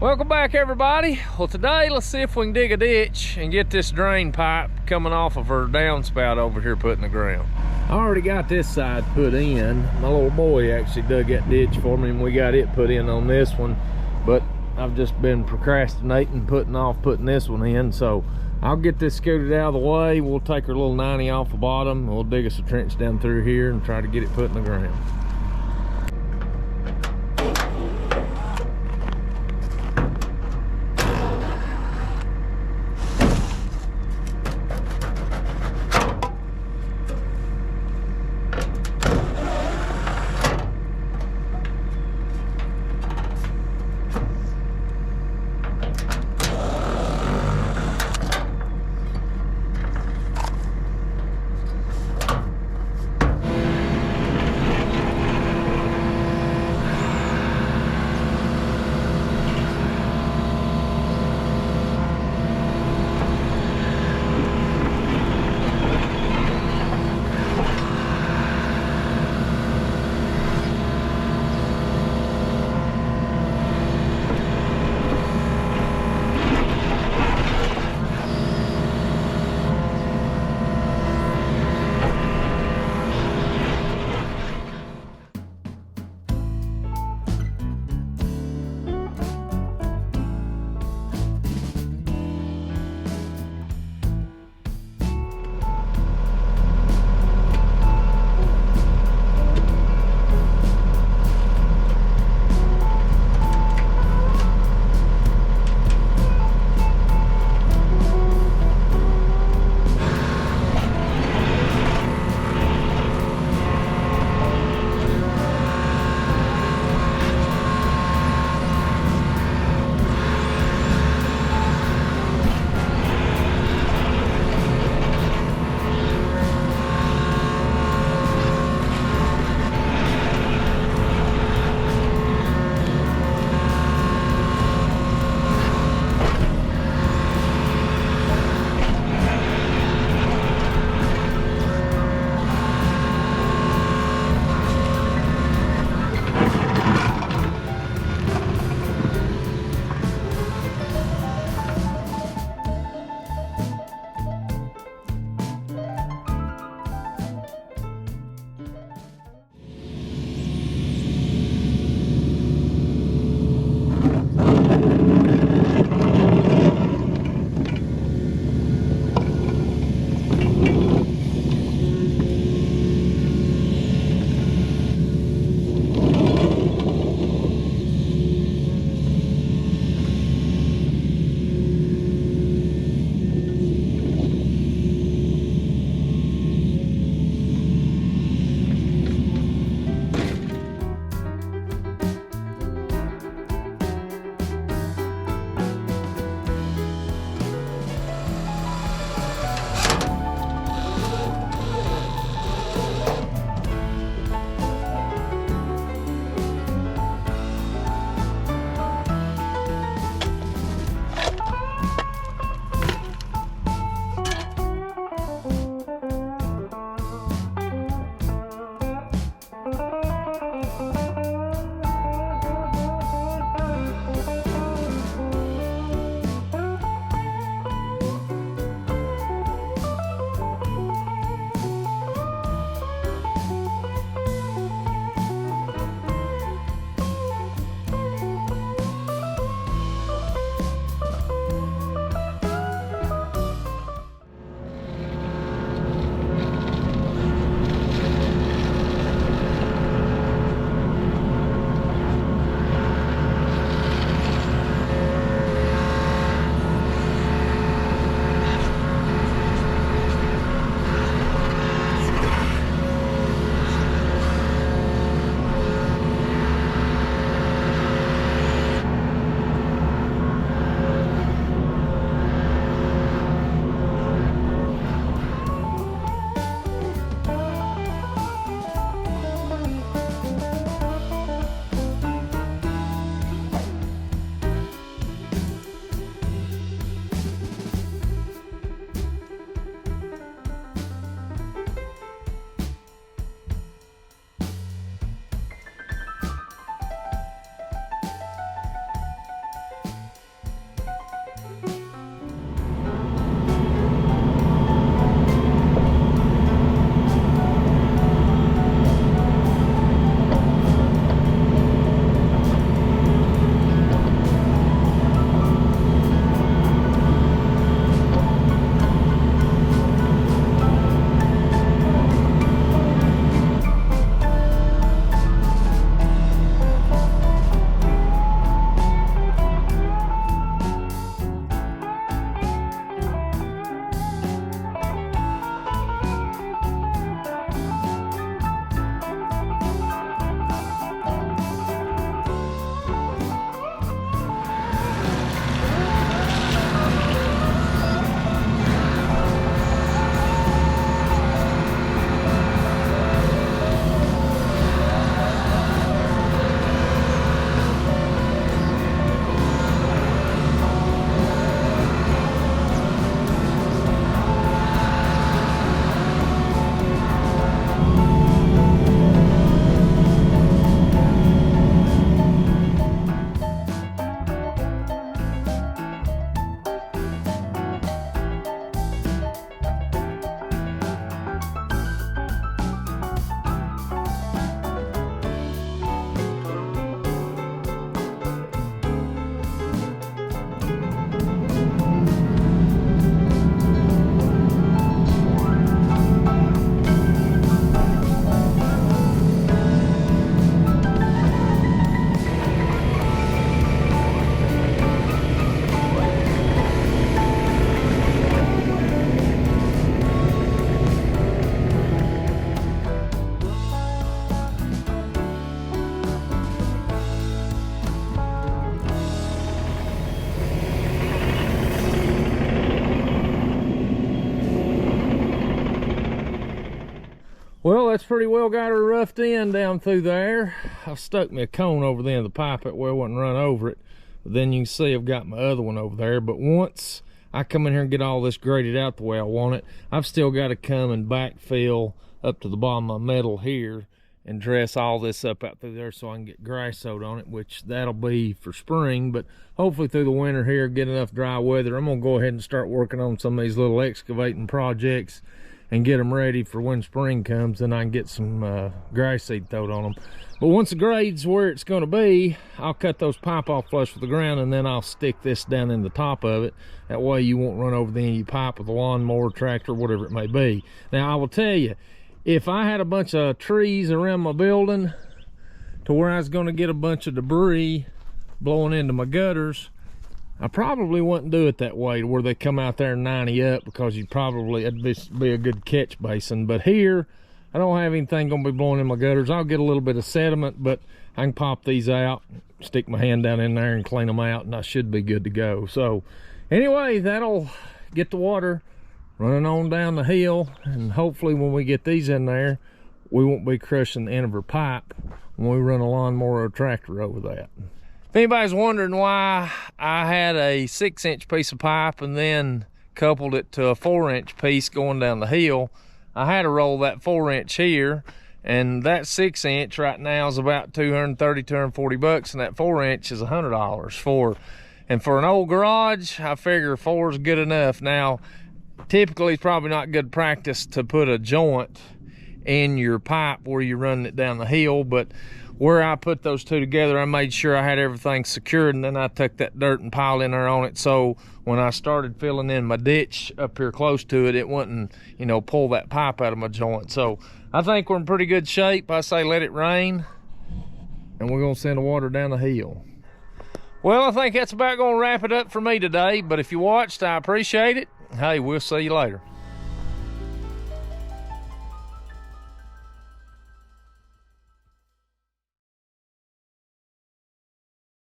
Welcome back, everybody. Well, today let's see if we can dig a ditch and get this drain pipe coming off of our downspout over here put in the ground. I already got this side put in. My little boy actually dug that ditch for me and we got it put in on this one, but I've just been procrastinating putting this one in. So I'll get this scooted out of the way. We'll take our little 90 off the bottom. We'll dig us a trench down through here and try to get it put in the ground. Well, that's pretty well got her roughed in down through there. I've stuck me a cone over the end of the pipe that way I wouldn't run over it. But then you can see I've got my other one over there. But once I come in here and get all this graded out the way I want it, I've still got to come and backfill up to the bottom of my metal here and dress all this up out through there so I can get grass sowed on it, which that'll be for spring. But hopefully through the winter here, get enough dry weather, I'm gonna go ahead and start working on some of these little excavating projects and get them ready for when spring comes, and I can get some grass seed thrown on them. But once the grade's where it's going to be, I'll cut those pipe off flush with the ground, and then I'll stick this down in the top of it. That way you won't run over the end of your pipe with a lawnmower, tractor, whatever it may be. Now I will tell you, if I had a bunch of trees around my building to where I was going to get a bunch of debris blowing into my gutters, I probably wouldn't do it that way, where they come out there 90 up, because you probably, it'd be a good catch basin. But here, I don't have anything gonna be blowing in my gutters. I'll get a little bit of sediment, but I can pop these out, stick my hand down in there and clean them out, and I should be good to go. So anyway, that'll get the water running on down the hill, and hopefully when we get these in there, we won't be crushing the end of our pipe when we run a lawnmower or a tractor over that. If anybody's wondering why I had a 6-inch piece of pipe and then coupled it to a 4-inch piece going down the hill, I had to roll that 4-inch here, and that 6-inch right now is about $230, $240, and that 4-inch is $100 and for an old garage, I figure 4 is good enough. Now, typically it's probably not good practice to put a joint in your pipe where you're running it down the hill, but where I put those two together, I made sure I had everything secured, and then I took that dirt and piled in there on it, so when I started filling in my ditch up here close to it, it wouldn't, you know, pull that pipe out of my joint. So I think we're in pretty good shape. I say let it rain, and we're gonna send the water down the hill. Well, I think that's about gonna wrap it up for me today, but if you watched, I appreciate it. Hey, we'll see you later.